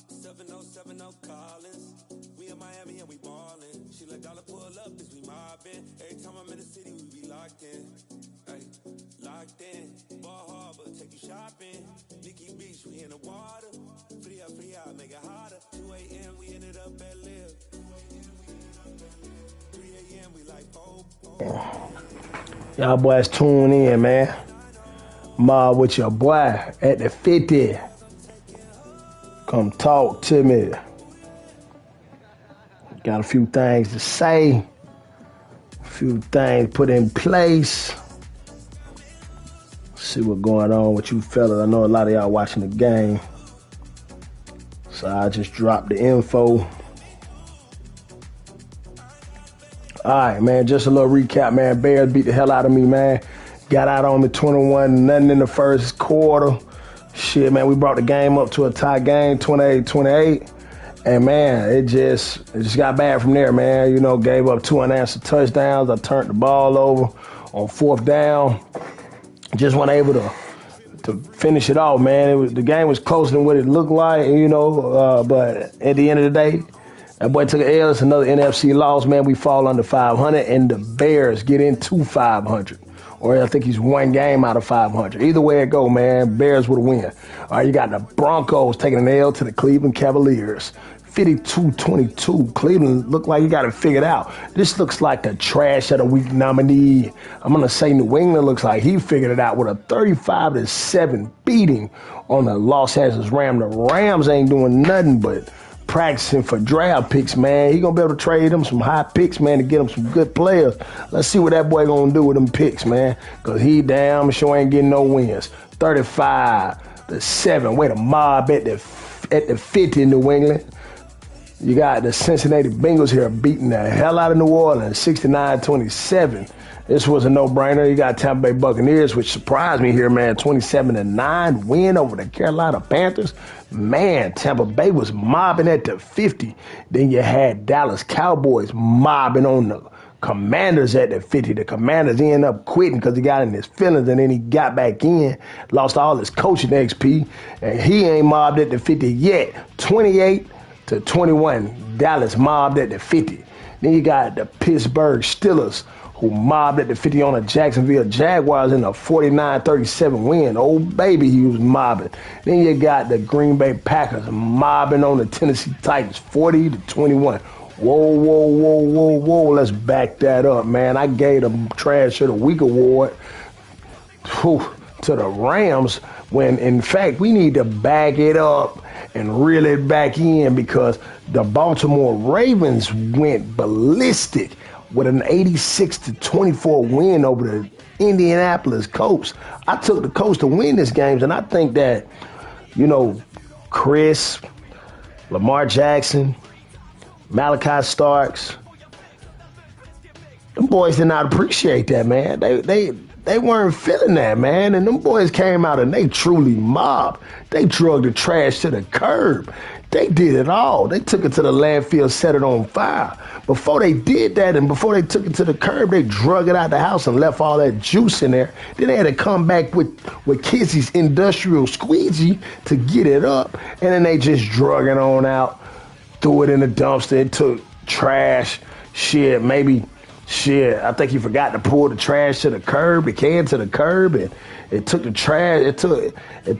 7070 Collins. We in Miami and we ballin'. She let dollar pull up as we mobbin'. Every time I'm in the city, we be locked in. Ay, locked in. Ball Harbor, take you shopping. Nikki Beach, we in the water. Free up, make it hotter. 2 a.m. we ended up at Live. 3 a.m. we like Y'all boys tune in, man. Mob with your boy at the 50. Come talk to me. Got a few things to say. A few things put in place. See what's going on with you fellas. I know a lot of y'all watching the game. So I just dropped the info. Alright, man, just a little recap, man. Bears beat the hell out of me, man. Got out on me 21, nothing in the first quarter. Shit, man, we brought the game up to a tie game, 28-28. And, man, it just got bad from there, man. You know, gave up 2 unanswered touchdowns. I turned the ball over on 4th down. Just wasn't able to finish it off, man. The game was closer than what it looked like, you know. But at the end of the day, that boy took an L. It's another NFC loss, man. We fall under 500, and the Bears get into 500. Or I think he's one game out of 500. Either way it go, man, Bears would win. All right, you got the Broncos taking an L to the Cleveland Cavaliers. 52-22. Cleveland looked like you got it figured out. This looks like a trash of the week nominee. I'm going to say New England looks like he figured it out with a 35-7 beating on the Los Angeles Rams. The Rams ain't doing nothing but practicing for draft picks, man. He gonna be able to trade them some high picks, man, to get him some good players. Let's see what that boy gonna do with them picks, man, because he damn sure ain't getting no wins. 35-7. Way to mob at the 50 in New England. You got the Cincinnati Bengals here beating the hell out of New Orleans, 69-27. This was a no-brainer. You got Tampa Bay Buccaneers, which surprised me here, man. 27-9 win over the Carolina Panthers. Man, Tampa Bay was mobbing at the 50. Then you had Dallas Cowboys mobbing on the Commanders at the 50. The Commanders ended up quitting because he got in his feelings, and then he got back in, lost all his coaching XP, and he ain't mobbed at the 50 yet. 28-21, Dallas mobbed at the 50. Then you got the Pittsburgh Steelers, who mobbed at the 50 on the Jacksonville Jaguars in a 49-37 win. Oh, baby, he was mobbing. Then you got the Green Bay Packers mobbing on the Tennessee Titans, 40-21. Whoa. Let's back that up, man. I gave the Trash of the Week award to the Rams when, in fact, we need to back it up and reel it back in because the Baltimore Ravens went ballistic with an 86-24 win over the Indianapolis Colts. I took the Colts to win this game, and I think that, you know, Chris, Lamar Jackson, Malachi Starks, them boys did not appreciate that, man. They weren't feeling that, man. And them boys came out and they truly mobbed. They drug the trash to the curb. They did it all. They took it to the landfill, set it on fire. Before they did that and before they took it to the curb, they drug it out the house and left all that juice in there. Then they had to come back with Kizzy's industrial squeegee to get it up. And then they just drug it on out, threw it in the dumpster. It took trash, I think he forgot to pull the trash to the curb, the can to the curb, and it took the trash. It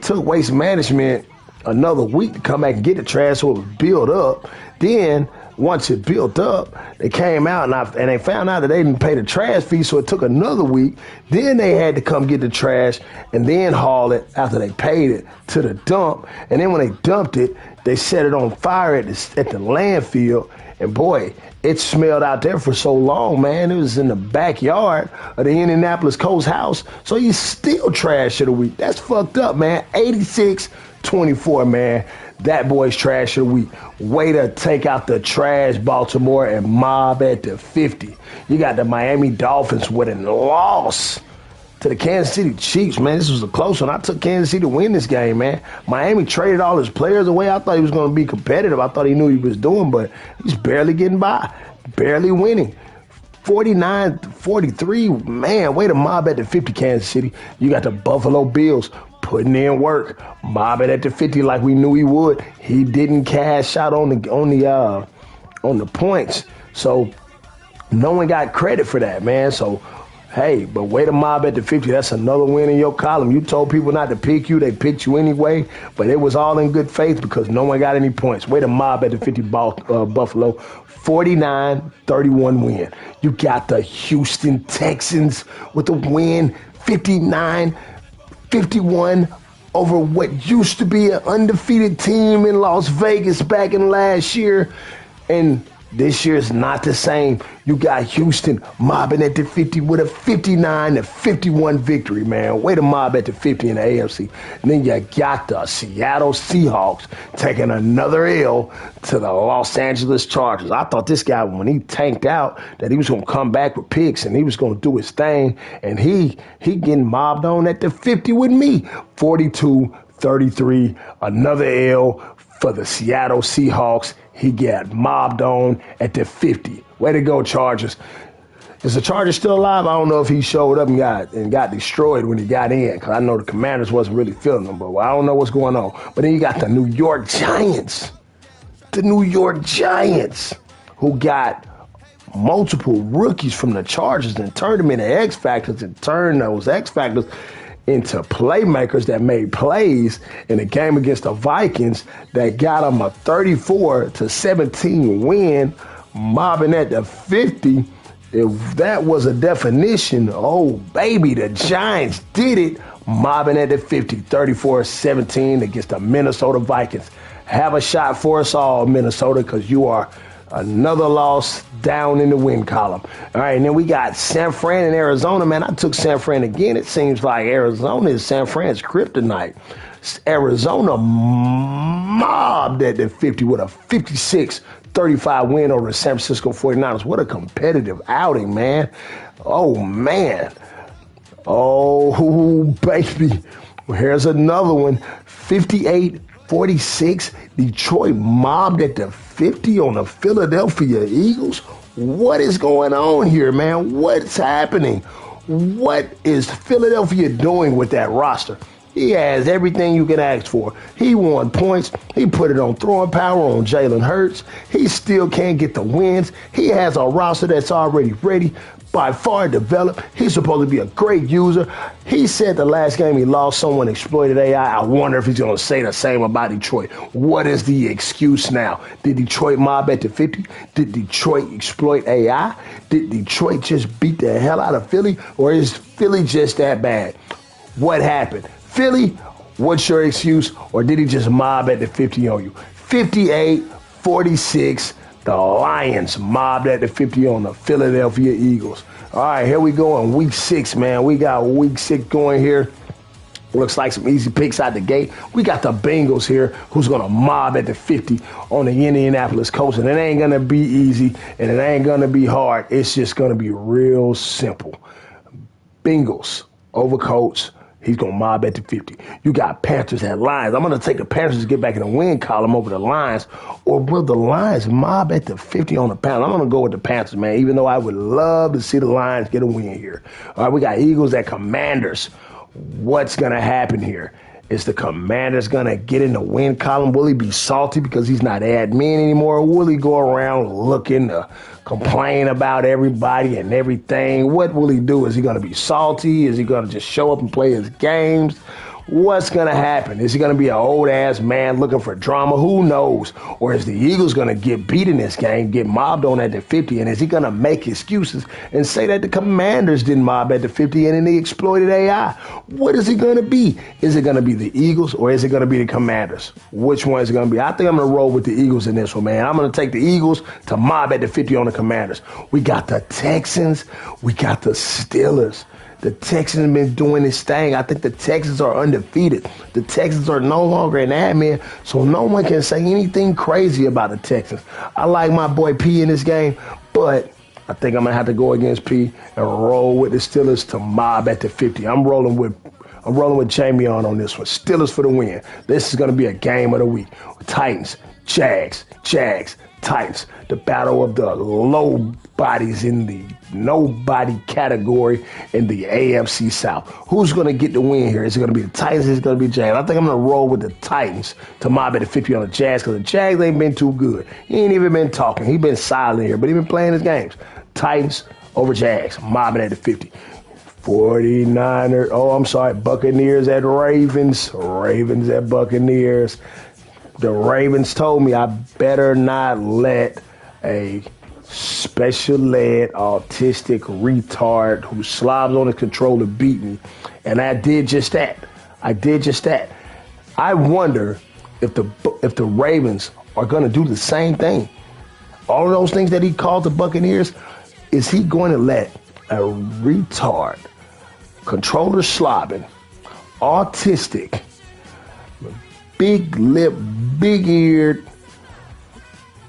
took Waste Management another week to come back and get the trash so it was built up. Then once it built up, they came out and they found out that they didn't pay the trash fee, so it took another week. Then they had to come get the trash and then haul it after they paid it to the dump. And then when they dumped it, they set it on fire at the landfill. And boy, it smelled out there for so long, man. It was in the backyard of the Indianapolis Colts house. So you still trash of the week. That's fucked up, man. 86-24, man. That boy's trash of the week. Way to take out the trash, Baltimore, and mob at the 50. You got the Miami Dolphins with a loss to the Kansas City Chiefs, man. This was a close one. I took Kansas City to win this game, man. Miami traded all his players away. I thought he was going to be competitive. I thought he knew what he was doing, but he's barely getting by, barely winning. 49-43, man, way to mob at the 50, Kansas City. You got the Buffalo Bills putting in work, mobbing at the 50 like we knew he would. He didn't cash out on the points, so no one got credit for that, man. So, hey, but way to mob at the 50. That's another win in your column. You told people not to pick you. They picked you anyway, but it was all in good faith because no one got any points. Way to mob at the 50, Buffalo. 49-31 win. You got the Houston Texans with the win, 59-51 over what used to be an undefeated team in Las Vegas back in last year. And this year is not the same. You got Houston mobbing at the 50 with a 59-51 victory, man. Way to mob at the 50 in the AFC. And then you got the Seattle Seahawks taking another L to the Los Angeles Chargers. I thought this guy, when he tanked out, that he was going to come back with picks and he was going to do his thing. And he getting mobbed on at the 50 with me. 42-33, another L for the Seattle Seahawks. He got mobbed on at the 50. Way to go, Chargers. Is the Chargers still alive? I don't know if he showed up and got destroyed when he got in, because I know the Commanders wasn't really feeling him, but I don't know what's going on. But then you got the New York Giants. The New York Giants, who got multiple rookies from the Chargers and turned them into X Factors and turned those X Factors into playmakers that made plays in a game against the Vikings that got them a 34-17 win, mobbing at the 50. If that was a definition, oh, baby, the Giants did it, mobbing at the 50, 34-17 against the Minnesota Vikings. Have a shot for us all, Minnesota, because you are another loss down in the win column. All right, and then we got San Fran and Arizona, man. I took San Fran again. It seems like Arizona is San Fran's kryptonite. Arizona mobbed at the 50 with a 56-35 win over the San Francisco 49ers. What a competitive outing, man. Oh, man. Oh, baby. Well, here's another one. 58-46. Detroit mobbed at the 50 on the Philadelphia Eagles. What is going on here, man? What's happening? What is Philadelphia doing with that roster? He has everything you can ask for. He won points. He put it on throwing power on Jalen Hurts. He still can't get the wins. He has a roster that's already ready, by far developed. He's supposed to be a great user. He said the last game he lost, someone exploited AI. I wonder if he's going to say the same about Detroit. What is the excuse now? Did Detroit mob at the 50? Did Detroit exploit AI? Did Detroit just beat the hell out of Philly? Or is Philly just that bad? What happened? Philly, what's your excuse? Or did he just mob at the 50 on you? 58-46. The Lions mobbed at the 50 on the Philadelphia Eagles. All right, here we go in week 6, man. We got week 6 going here. Looks like some easy picks out the gate. We got the Bengals here, who's going to mob at the 50 on the Indianapolis Colts. And it ain't going to be easy, and it ain't going to be hard. It's just going to be real simple. Bengals over Colts. He's going to mob at the 50. You got Panthers at Lions. I'm going to take the Panthers to get back in the win column over the Lions. Or will the Lions mob at the 50 on the Panthers? I'm going to go with the Panthers, man, even though I would love to see the Lions get a win here. All right, we got Eagles at Commanders. What's going to happen here? Is the Commanders going to get in the win column? Will he be salty because he's not admin anymore? Or will he go around looking to complain about everybody and everything? What will he do? Is he going to be salty? Is he going to just show up and play his games? What's going to happen? Is he going to be an old-ass man looking for drama? Who knows? Or is the Eagles going to get beat in this game, get mobbed on at the 50, and is he going to make excuses and say that the Commanders didn't mob at the 50 and then they exploited AI? What is it going to be? Is it going to be the Eagles or is it going to be the Commanders? Which one is it going to be? I think I'm going to roll with the Eagles in this one, man. I'm going to take the Eagles to mob at the 50 on the Commanders. We got the Texans. We got the Steelers. The Texans have been doing this thing. I think the Texans are undefeated. The Texans are no longer an admin, so no one can say anything crazy about the Texans. I like my boy P in this game, but I think I'm going to have to go against P and roll with the Steelers to mob at the 50. I'm rolling with Jamie on this one. Steelers for the win. This is going to be a game of the week. Titans Jags, Titans. The battle of the low bodies in the nobody category in the AFC South. Who's going to get the win here? Is it going to be the Titans? Is it going to be Jags? I think I'm going to roll with the Titans to mob at the 50 on the Jags because the Jags ain't been too good. He ain't even been talking. He been silent here, but he been playing his games. Titans over Jags, mobbing at the 50. 49ers, Buccaneers at Ravens. Ravens at Buccaneers. The Ravens told me I better not let a special ed autistic retard who slobs on his controller beat me. And I did just that. I wonder if the Ravens are going to do the same thing. All of those things that he called the Buccaneers, is he going to let a retard, controller slobbing, autistic, big lip, big eared,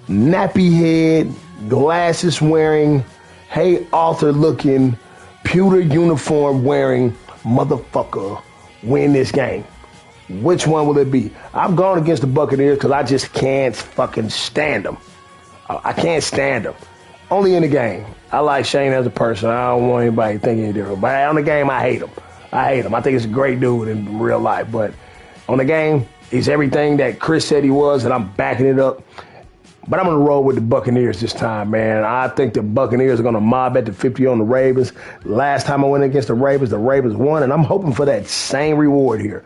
nappy head, glasses wearing, hey Arthur looking, pewter uniform wearing motherfucker win this game? Which one will it be? I'm going against the Buccaneers because I just can't fucking stand them. I can't stand them. Only in the game. I like Shane as a person. I don't want anybody thinking any different. But on the game, I hate him. I think he's a great dude in real life. But on the game, he's everything that Chris said he was, and I'm backing it up. But I'm going to roll with the Buccaneers this time, man. I think the Buccaneers are going to mob at the 50 on the Ravens. Last time I went against the Ravens won, and I'm hoping for that same reward here.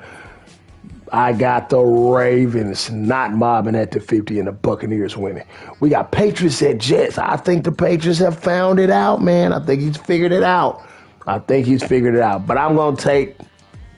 I got the Ravens not mobbing at the 50 and the Buccaneers winning. We got Patriots at Jets. I think the Patriots have found it out, man. I think he's figured it out. But I'm going to take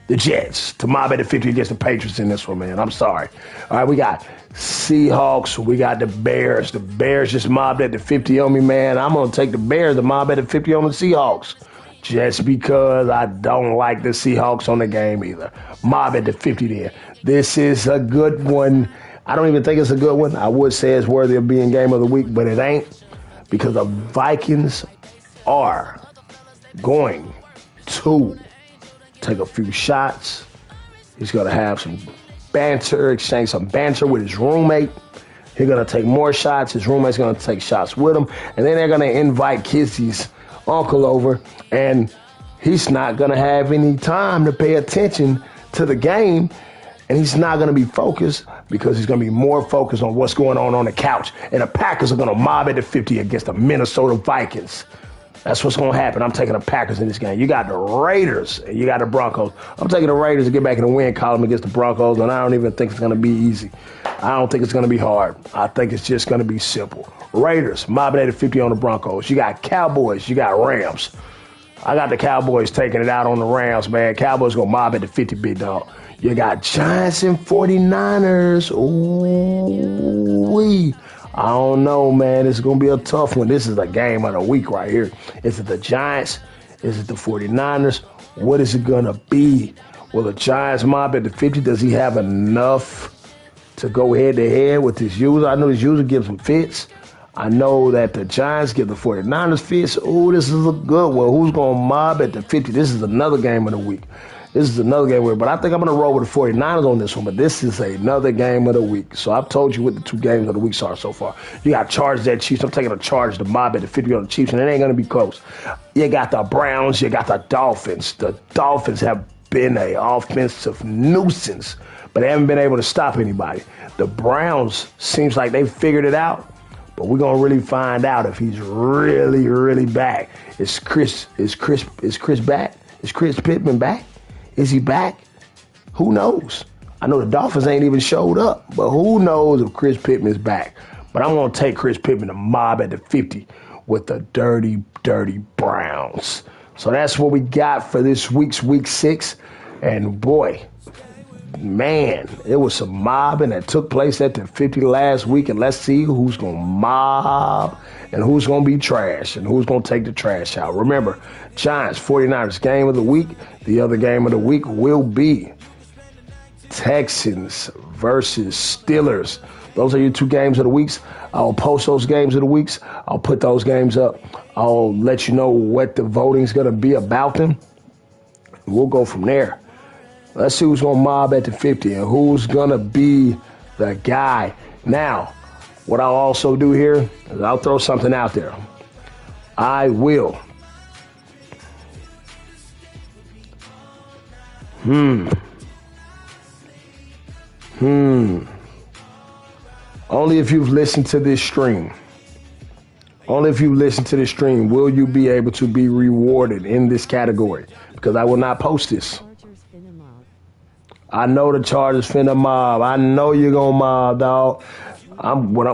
the Jets to mob at the 50 against the Patriots in this one, man. I'm sorry. All right, we got Seahawks. We got the Bears. The Bears just mobbed at the 50 on me, man. I'm going to take the Bears to mob at the 50 on the Seahawks. Just because I don't like the Seahawks on the game either. Mob at the 50 there. This is a good one. I don't even think it's a good one. I would say it's worthy of being game of the week, but it ain't because the Vikings are going to take a few shots. He's going to have some banter, exchange some banter with his roommate. He's going to take more shots. His roommate's going to take shots with him. And then they're going to invite Kizzy's uncle over, and he's not going to have any time to pay attention to the game, and he's not going to be focused because he's going to be more focused on what's going on the couch. And the Packers are going to mob at the 50 against the Minnesota Vikings. That's what's going to happen. I'm taking the Packers in this game. You got the Raiders and you got the Broncos. I'm taking the Raiders to get back in the win column against the Broncos, and I don't even think it's going to be easy. I don't think it's going to be hard. I think it's just going to be simple. Raiders mobbing at the 50 on the Broncos. You got Cowboys. You got Rams. I got the Cowboys taking it out on the Rams, man. Cowboys going to mob at the 50, big dog. You got Giants and 49ers. Ooh-wee. I don't know, man. It's going to be a tough one. This is the game of the week right here. Is it the Giants? Is it the 49ers? What is it going to be? Will the Giants mob at the 50? Does he have enough to go head-to-head with his user? I know his user gives him fits. I know that the Giants give the 49ers fits. Oh, this is a good one. Who's going to mob at the 50? This is another game of the week. But I think I'm going to roll with the 49ers on this one, but this is another game of the week. So I've told you what the two games of the week are so far. You got Chargers at Chiefs. I'm taking a charge to mob at the 50 on the Chiefs, and it ain't going to be close. You got the Browns. You got the Dolphins. The Dolphins have been an offensive nuisance, but they haven't been able to stop anybody. The Browns seems like they figured it out, but we're going to really find out if he's really, really back. Is Chris back? Is Chris Pittman back? Is he back? Who knows? I know the Dolphins ain't even showed up, but who knows if Chris Pittman's back. But I'm going to take Chris Pittman to mob at the 50 with the dirty, dirty Browns. So that's what we got for this week's Week 6. And boy, man, it was some mobbing that took place at the 50 last week. And let's see who's going to mob and who's going to be trash and who's going to take the trash out. Remember, Giants, 49ers, game of the week. The other game of the week will be Texans versus Steelers. Those are your two games of the weeks. I'll post those games of the weeks. I'll put those games up. I'll let you know what the voting's going to be about them. We'll go from there. Let's see who's going to mob at the 50 and who's going to be the guy Now, what I'll also do here is I'll throw something out there. I will. Only if you've listened to this stream. Only if you listen to this stream will you be able to be rewarded in this category, because I will not post this. I know the Chargers finna mob. I know you're gonna mob, dog. What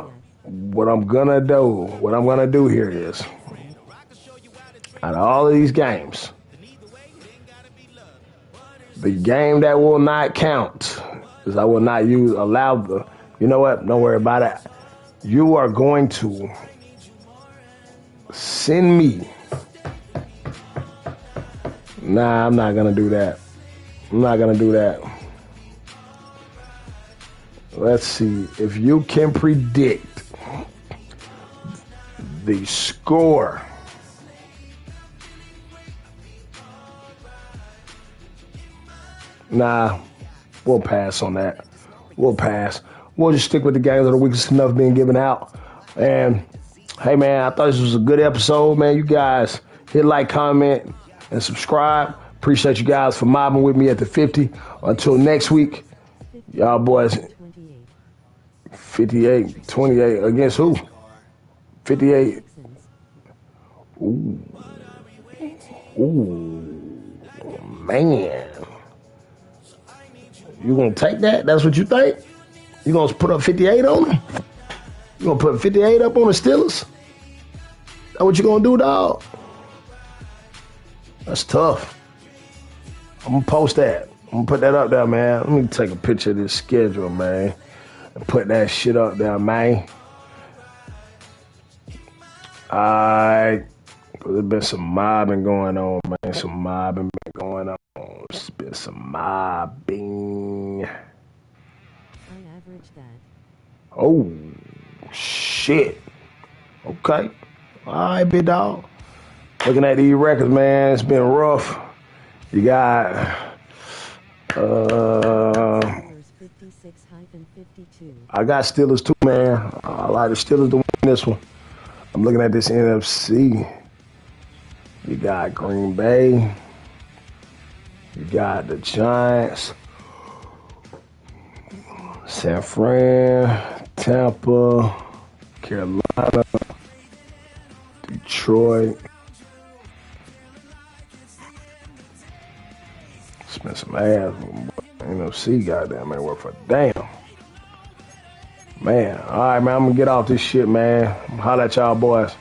I'm gonna do here is, out of all of these games, the game that will not count is I will not allow the. You know what? Don't worry about it. You are going to send me. Nah, I'm not gonna do that. I'm not gonna do that. Let's see if you can predict the score Nah, we'll pass on that. We'll pass. We'll just stick with the games of the week. It's enough being given out. And hey, man, I thought this was a good episode, man. You guys hit like, comment, and subscribe. Appreciate you guys for mobbing with me at the 50. Until next week, y'all boys. 58-28 against who? 58. Ooh, man. You gonna take that? That's what you think? You gonna put up 58 on them? You gonna put 58 up on the Steelers? That what you gonna do, dog? That's tough. I'm gonna post that. I'm gonna put that up there, man. Let me take a picture of this schedule, man, and put that shit up there, man. Alright. There's been some mobbing going on, man. Some mobbing been going on. There's been some mobbing. I average that. Oh, shit. Okay. All right, big dog. Looking at these records, man, it's been rough. You got 56-52. I got Steelers too, man. I like the Steelers to win this one. I'm looking at this NFC. You got Green Bay. You got the Giants. San Fran, Tampa, Carolina, Detroit. Spent some ass. NFC, goddamn, man, work for damn. Man, all right, man, I'm gonna get off this shit, man. Holla at y'all boys.